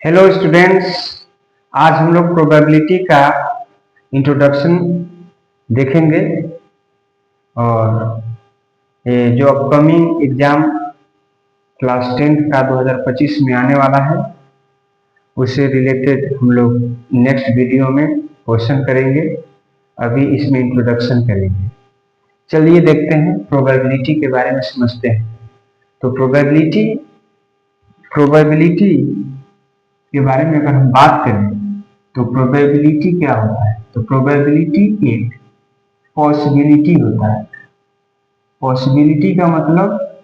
Hello students. आज हम लोग प्रोबेबिलिटी का इंट्रोडक्शन देखेंगे और ये जो अपकमिंग एग्जाम क्लास 10 का 2025 में आने वाला है उससे रिलेटेड हम लोग नेक्स्ट वीडियो में क्वेश्चन करेंगे। अभी इसमें इंट्रोडक्शन करेंगे। चलिए देखते हैं, प्रोबेबिलिटी के बारे में समझते हैं। तो प्रोबेबिलिटी के बारे में अगर हम बात करें तो प्रोबेबिलिटी क्या होता है? तो प्रोबेबिलिटी एक पॉसिबिलिटी होता है। पॉसिबिलिटी का मतलब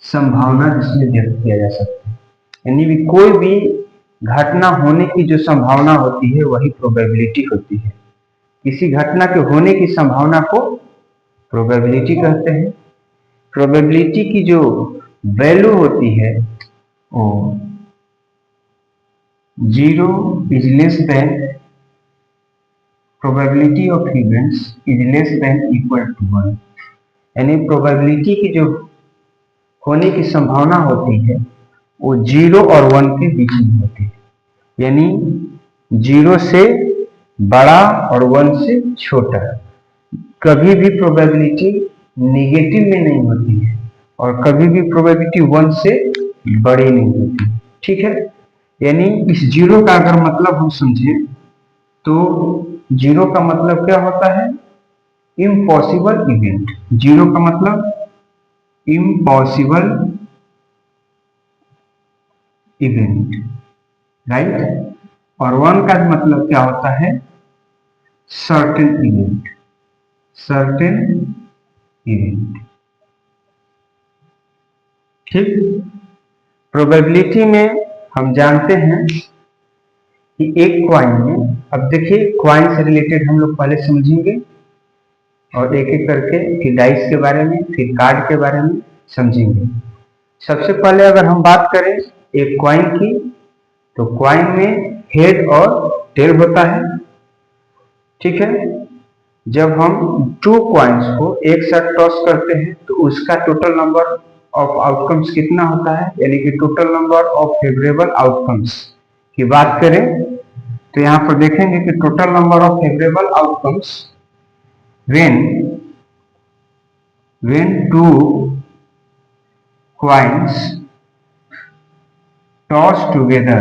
संभावना जिसमें व्यक्त किया जा सकता है, यानी भी कोई भी घटना होने की जो संभावना होती है वही प्रोबेबिलिटी होती है। किसी घटना के होने की संभावना को प्रोबेबिलिटी कहते हैं। प्रोबेबिलिटी की जो वैल्यू होती है वो 0 is less than probability of events is less than equal to 1। यानी प्रोबेबिलिटी की जो होने की संभावना होती है वो 0 और 1 के बीच में होती है, यानी 0 से बड़ा और 1 से छोटा। कभी भी प्रोबेबिलिटी नेगेटिव में नहीं होती है और कभी भी प्रोबेबिलिटी 1 से बड़ी नहीं होती। ठीक है, यानी इस 0 का अगर मतलब हम समझें तो 0 का मतलब क्या होता है? Impossible event. 0 का मतलब इम्पॉसिबल इवेंट, राइट। और 1 का मतलब क्या होता है? Certain event. सर्टेन इवेंट, ठीक। प्रोबेबिलिटी में हम जानते हैं कि एक क्वाइन में, अब देखिए क्वाइन से रिलेटेड हम लोग पहले समझेंगे और एक एक करके फिर डाइस के बारे में, फिर कार्ड के बारे में समझेंगे। सबसे पहले अगर हम बात करें एक क्वाइन की, तो क्वाइन में हेड और टेल होता है। ठीक है, जब हम 2 क्वाइंस को एक साथ टॉस करते हैं तो उसका टोटल नंबर ऑफ आउटकम्स कितना होता है? यानी कि total number of favourable outcomes की बात करें तो यहां पर देखेंगे कि total number of favourable outcomes when 2 coins toss together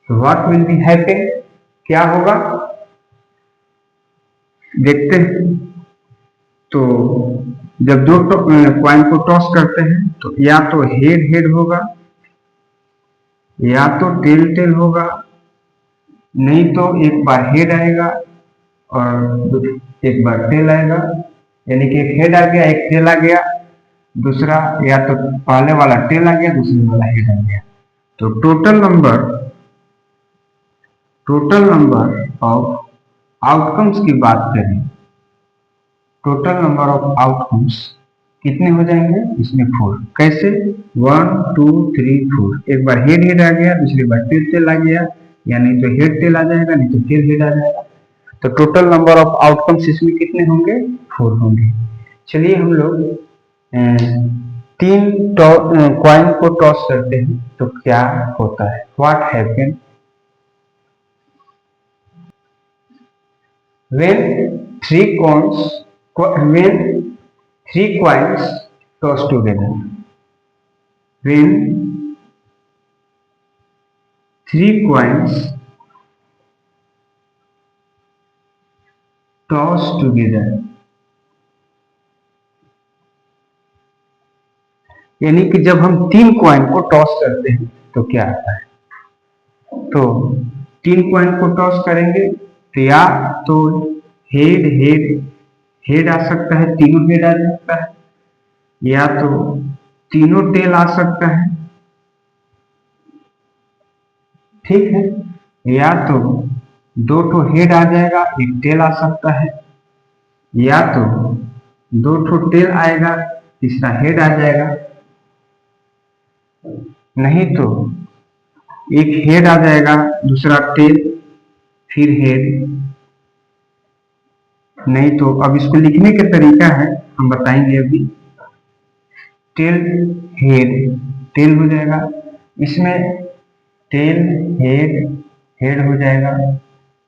so what will be happen? क्या होगा देखते हैं। तो जब दो क्वाइन को टॉस करते हैं तो या तो हेड हेड होगा या तो टेल टेल होगा, नहीं तो एक बार हेड आएगा और एक बार टेल आएगा। यानी कि एक हेड आ गया एक टेल आ गया, दूसरा या तो पहले वाला टेल आ गया दूसरे वाला हेड आ गया। तो टोटल नंबर ऑफ आउटकम्स की बात करें, टोटल नंबर ऑफ आउटकम्स कितने हो जाएंगे? इसमें 4। कैसे? 1 2 3 4। एक बार हेड हेड आ गया, दूसरी बार टेल टेल आ गया, यानी तो हेड टेल आ जाएगा नहीं तो टेल हेड आ जाएगा। तो टोटल नंबर ऑफ आउटकम्स इसमें कितने होंगे? 4 होंगे। चलिए हम लोग 3 क्वाइन को टॉस करते हैं तो क्या होता है? What happen when 3 coins toss together? When 3 coins toss together, यानी कि जब हम 3 क्वाइन को टॉस करते हैं तो क्या आता है? तो 3 क्वाइन को टॉस करेंगे तो या तो हेड हेड हेड आ सकता है, तीनों हेड आ सकता है, या तो तीनों टेल आ सकता है, ठीक है, या तो 2 ठो हेड आ जाएगा एक टेल आ सकता है, या तो 2 ठो टेल आएगा तीसरा हेड आ जाएगा, नहीं तो एक हेड आ जाएगा दूसरा टेल फिर हेड, नहीं तो अब इसको लिखने का तरीका है हम बताएंगे अभी। टेल हेड, टेल हो जाएगा, इसमें टेल हेड, हेड हो जाएगा,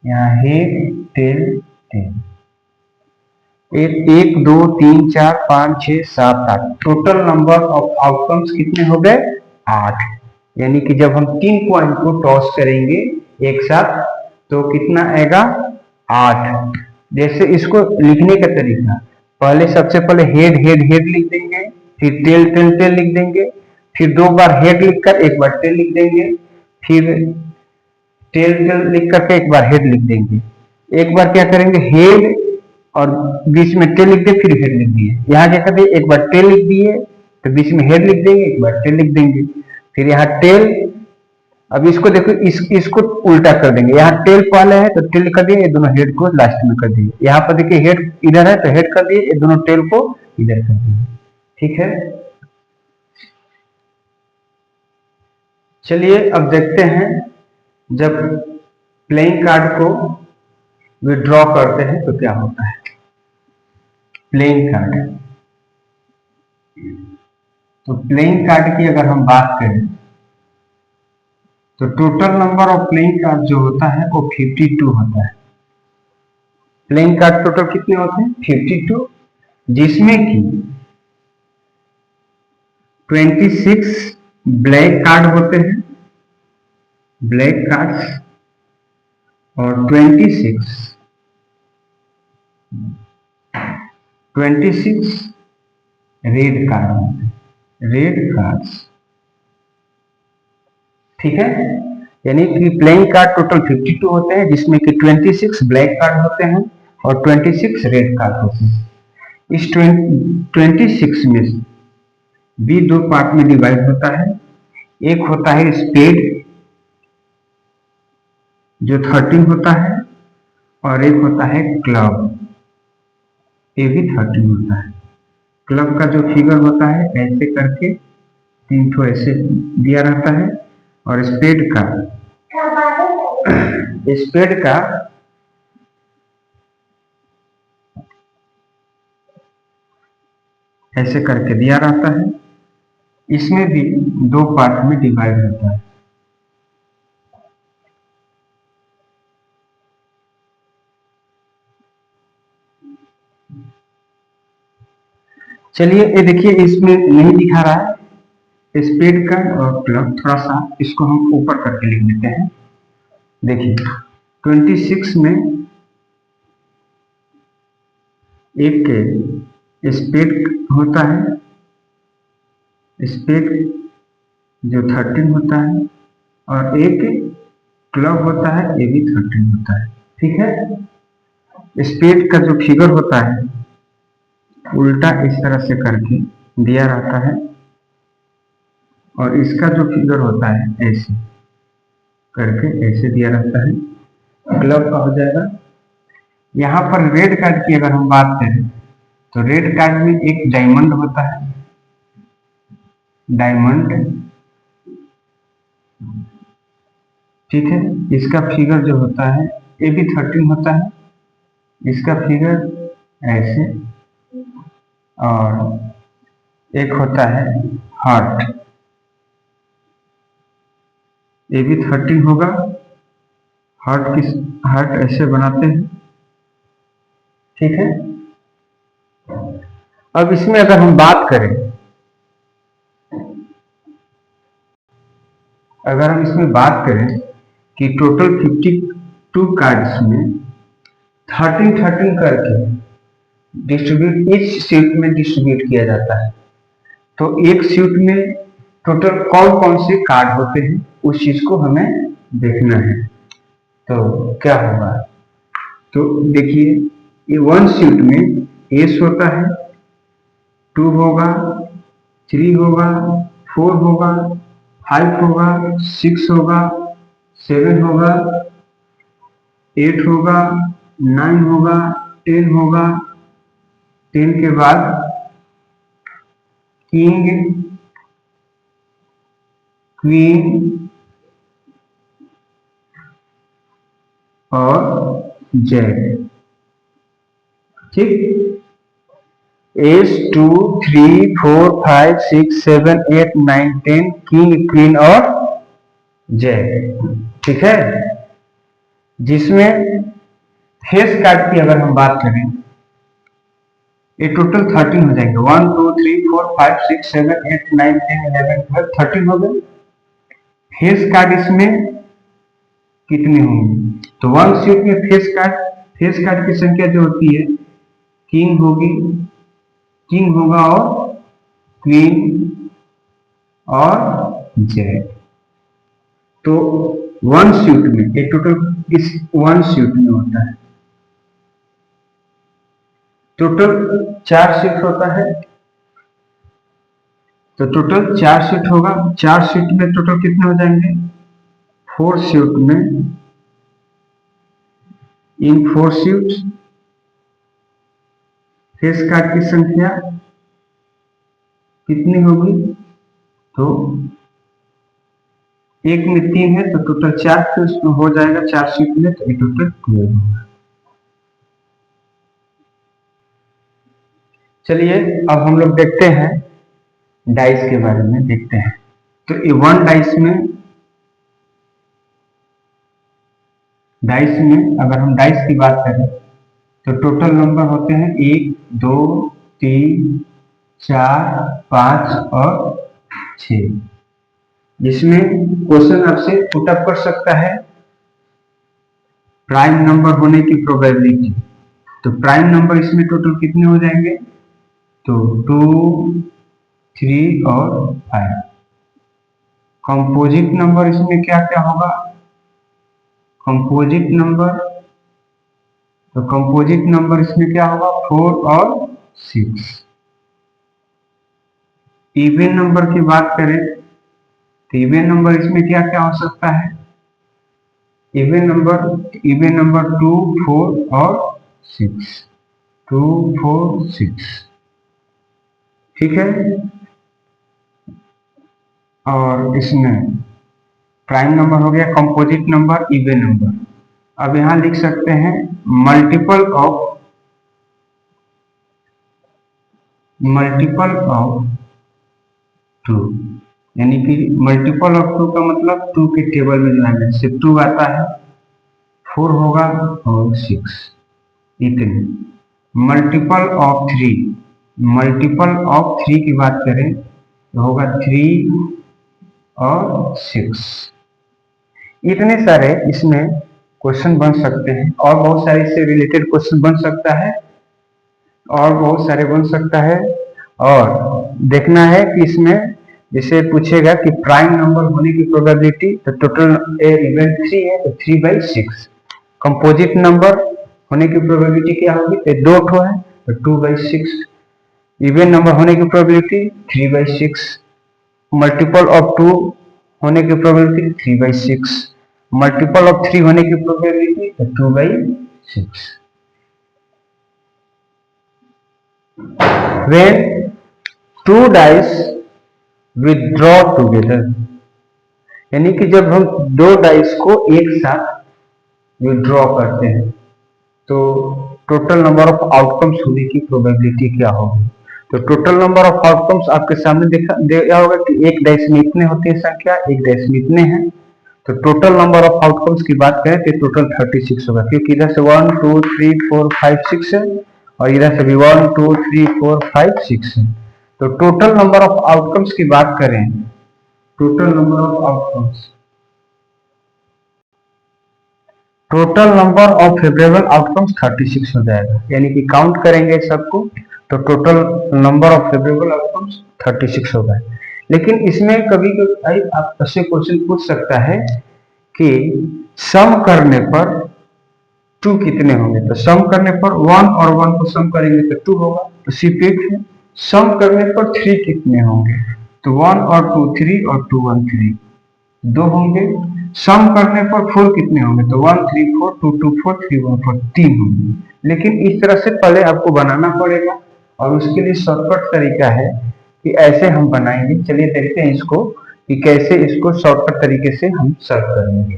यहाँ हेड टेल टेल। एक दो तीन चार पाँच छः सात आठ, टोटल नंबर ऑफ आउटकम्स कितने हो गए? 8। यानी कि जब हम 3 कॉइन को टॉस करेंगे एक साथ तो कितना आएगा? 8। जैसे इसको लिखने का तरीका, पहले सबसे पहले हेड हेड हेड लिख देंगे, फिर टेल टेल टेल लिख देंगे, फिर 2 बार हेड लिखकर 1 बार टेल लिख देंगे, फिर टेल टेल लिख करके 1 बार हेड लिख देंगे। एक बार क्या करेंगे, हेड और बीच में टेल लिख दे, फिर हेड लिख दिए। यहाँ क्या कर दिए, 1 बार टेल लिख दिए तो बीच में हेड लिख देंगे, 1 बार टेल लिख देंगे, फिर यहाँ टेल। अब इसको देखो, इसको उल्टा कर देंगे, यहाँ टेल पहले है तो टेल कर दिए, ये दोनों हेड को लास्ट में कर दिए। यहाँ पर देखिए हेड इधर है तो हेड कर दिए, ये दोनों टेल को इधर कर दिए। ठीक है, चलिए अब देखते हैं जब प्लेइंग कार्ड को विड्रॉ करते हैं तो क्या होता है। प्लेइंग कार्ड, तो प्लेइंग कार्ड की अगर हम बात करें तो total number of playing card जो होता है वो 52 होता है। प्लेइंग कार्ड टोटल कितने होते हैं? 52, जिसमें कि 26 ब्लैक कार्ड होते हैं, ब्लैक कार्ड्स, और 26 रेड कार्ड होते हैं, रेड कार्ड्स। ठीक है, यानी कि प्लेइंग कार्ड टोटल 52 होते हैं, जिसमें कि 26 ब्लैक कार्ड होते हैं और 26 रेड कार्ड होते हैं। इस 26 में भी 2 पार्ट में डिवाइड होता है। एक होता है स्पेड जो 13 होता है, और एक होता है क्लब, ये भी 13 होता है। क्लब का जो फिगर होता है ऐसे करके 3 ठो ऐसे दिया रहता है, और स्पेड का ऐसे करके दिया रहता है। इसमें भी 2 पार्ट में डिवाइड होता है। चलिए ये देखिए, इसमें नहीं दिखा रहा है स्पेड का और क्लब, थोड़ा सा इसको हम ऊपर करके लिख देते हैं। देखिए 26 में एक स्पेड होता है, स्पेड जो 13 होता है, और एक क्लब होता है, ये भी 13 होता है। ठीक है, स्पेड का जो फिगर होता है उल्टा इस तरह से करके दिया रहता है, और इसका जो फिगर होता है ऐसे करके ऐसे दिया रहता है, क्लब का हो जाएगा। यहाँ पर रेड कार्ड की अगर हम बात करें तो रेड कार्ड में एक डायमंड होता है, डायमंड। ठीक है, इसका फिगर जो होता है ये भी 13 होता है, इसका फिगर ऐसे, और एक होता है हार्ट, ये भी 13 होगा। हार्ट ऐसे बनाते हैं। ठीक है, अब इसमें अगर हम बात करें, अगर हम इसमें बात करें कि टोटल 52 कार्ड्स में 13 करके डिस्ट्रीब्यूट, इस सीट में डिस्ट्रीब्यूट किया जाता है। तो एक सीट में टोटल कौन कौन से कार्ड होते हैं उस चीज को हमें देखना है। तो क्या होगा, तो देखिए ये 1 सीट में एस होता है, 2 होगा, 3 होगा, 4 होगा, 5 होगा, 6 होगा, 7 होगा, 8 होगा, 9 होगा, 10 होगा। 10 के बाद किंग, क्वीन और जैक। ठीक, एस 2 3 4 5 6 7 8 9 10 किंग क्वीन और जैक। ठीक है, जिसमें फेस कार्ड की अगर हम बात करें, ये टोटल 13 हो जाएंगे। 1 2 3 4 5 6 7 8 9 10 11 12 13 हो गए। फेस कार्ड इसमें कितने होंगे? तो वन सीट में फेस कार्ड की संख्या जो होती है, किंग होगी, किंग होगा और क्वीन और जैक। तो वन सूट में ये टोटल इस वन सूट में होता है, टोटल 4 सीट होता है। तो टोटल 4 सीट होगा। 4 सीट में टोटल कितने हो जाएंगे? 4 सीट में इन 4 सीट फेस कार्ड की संख्या कितनी होगी? तो एक में 3 है तो टोटल 4 सीट हो जाएगा। 4 सीट में तो ये टोटल 12 होगा। चलिए अब हम लोग देखते हैं डाइस के बारे में देखते हैं। तो ये वन डाइस में अगर हम डाइस की बात करें तो टोटल नंबर होते हैं 1 2 3 4 5 और 6, जिसमें क्वेश्चन आपसे पुटअप कर सकता है प्राइम नंबर होने की प्रोबेबिलिटी। तो प्राइम नंबर इसमें टोटल कितने हो जाएंगे? तो 2 3 और 5। कंपोजिट नंबर इसमें क्या क्या होगा? कंपोजिट नंबर, तो कंपोजिट नंबर इसमें क्या होगा? 4 और 6। इवन नंबर की बात करें तो इवन नंबर इसमें क्या क्या हो सकता है? इवन नंबर 2 4 और 6, 2 4 6। ठीक है, और इसमें प्राइम नंबर हो गया, कंपोजिट नंबर, इवन नंबर। अब यहां लिख सकते हैं मल्टीपल ऑफ 2, यानी कि मल्टीपल ऑफ 2 का मतलब 2 के टेबल में जो है जैसे 2 आता है, 4 होगा और 6, इतने। मल्टीपल ऑफ 3 की बात करें तो होगा 3 और 6। इतने सारे इसमें क्वेश्चन बन सकते हैं, और बहुत सारे इससे रिलेटेड क्वेश्चन बन सकता है, और बहुत सारे बन सकता है। और देखना है कि इसमें जैसे पूछेगा कि प्राइम नंबर होने की प्रोबेबिलिटी, तो टोटल इवेंट 3 है तो 3/6। कंपोजिट नंबर होने की प्रोबेबिलिटी क्या होगी? तो 2 ठो है तो 2/6। इवन नंबर होने की प्रोबेबिलिटी 3/6। मल्टीपल ऑफ 2 होने की प्रोबेबिलिटी 3/6। मल्टीपल ऑफ 3 होने की probability 2/6। When 2 dice withdraw together, यानी कि जब हम 2 डाइस को एक साथ विड्रॉ करते हैं तो टोटल नंबर ऑफ आउटकम्स होने की प्रोबेबिलिटी क्या होगी? तो टोटल नंबर ऑफ आउटकम्स आपके सामने दिया होगा कि एक डाइस में इतने होते हैं संख्या, एक डाइस में इतने हैं। तो टोटल नंबर ऑफ आउटकम्स की बात करें तो टोटल 36 होगा, क्योंकि इधर से 1 2 3 4 5 6 है और इधर से भी 1 2 3 4 5 6 है। तो टोटल नंबर ऑफ आउटकम्स की बात करें, total number of favourable outcomes 36 हो जाएगा। यानी कि काउंट करेंगे सबको तो total number of favourable outcomes 36 होगा। लेकिन इसमें कभी कभी आप ऐसे क्वेश्चन पूछ सकता है कि सम करने पर 2 कितने होंगे? तो सम करने पर 1 और 1 को सम करेंगे तो 2 होगा, तो सिर्फ एक है। सम करने पर 3 कितने होंगे? तो 1 और 2 3 और 2 1 3, 2 होंगे। सम करने पर 4 कितने होंगे? तो 1 3 4 2 2 4 3 1 4, 3 होंगे। लेकिन इस तरह से पहले आपको बनाना पड़ेगा, और उसके लिए शॉर्टकट तरीका है कि ऐसे हम बनाएंगे। चलिए देखते हैं इसको कि कैसे इसको शॉर्टकट तरीके से हम सॉल्व करेंगे।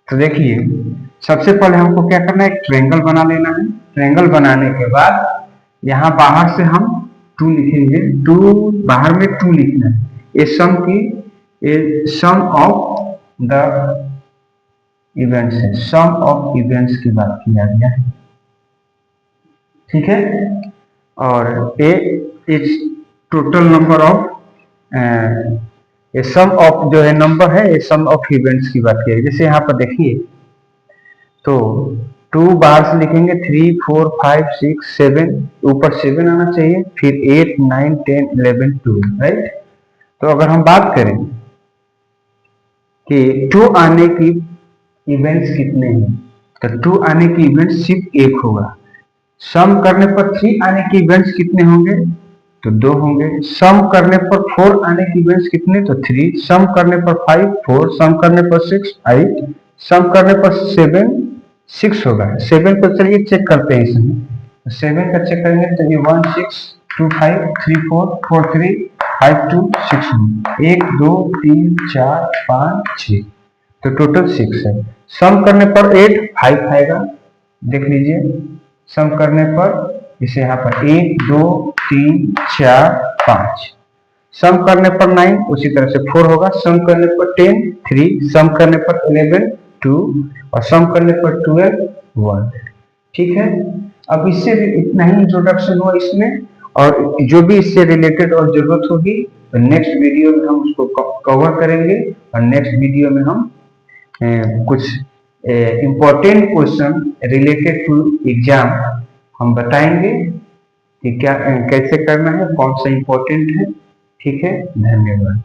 तो देखिए, सबसे पहले हमको क्या करना है? एक ट्रायंगल बना लेना है। ट्रायंगल बनाने के बाद यहाँ बाहर से हम 2 लिखेंगे, 2 बाहर में 2 लिखना है। ये सम ऑफ द इवेंट्स है, सम ऑफ इवेंट्स की बात किया गया है, ठीक है। और ए इज टोटल नंबर ऑफ, ये सम ऑफ जो है नंबर है, ये सम ऑफ इवेंट्स की बात की है। जैसे यहाँ पर देखिए तो 2 बाहर से लिखेंगे, 3 4 5 6 7, ऊपर 7 आना चाहिए, फिर 8 9 10 11 12, राइट। तो अगर हम बात करें कि 2 आने की इवेंट्स कितने हैं, तो 2 आने की इवेंट्स सिर्फ एक होगा। सम करने पर 3 आने के इवेंट्स कितने होंगे, तो 2 होंगे। सम करने पर 4 आने के इवेंट्स कितने, तो 3। सम करने पर 5 4, सम करने पर 6 8, सम करने पर 7 6 होगा। 7 पर चलिए चेक करते हैं इसमें, 7 का चेक करेंगे तो ये 1 6 2 5 3 4 4 3 5 2 6 1 2 3 4 5 6, तो टोटल 6 है। सम करने पर 8 5 आएगा, देख लीजिए। सम करने पर इसे यहाँ पर 1 2 3 4 5, सम करने पर 9 उसी तरह से 4 होगा। सम करने पर 10 3, सम करने पर 11 2, और सम करने पर 12 1, ठीक है। अब इससे भी इतना ही इंट्रोडक्शन हुआ इसमें, और जो भी इससे रिलेटेड और जरूरत होगी तो नेक्स्ट वीडियो में हम उसको कवर करेंगे, और नेक्स्ट वीडियो में हम कुछ important question related to exam हम बताएंगे कि क्या कैसे करना है, कौन सा इम्पोर्टेंट है, ठीक है। धन्यवाद।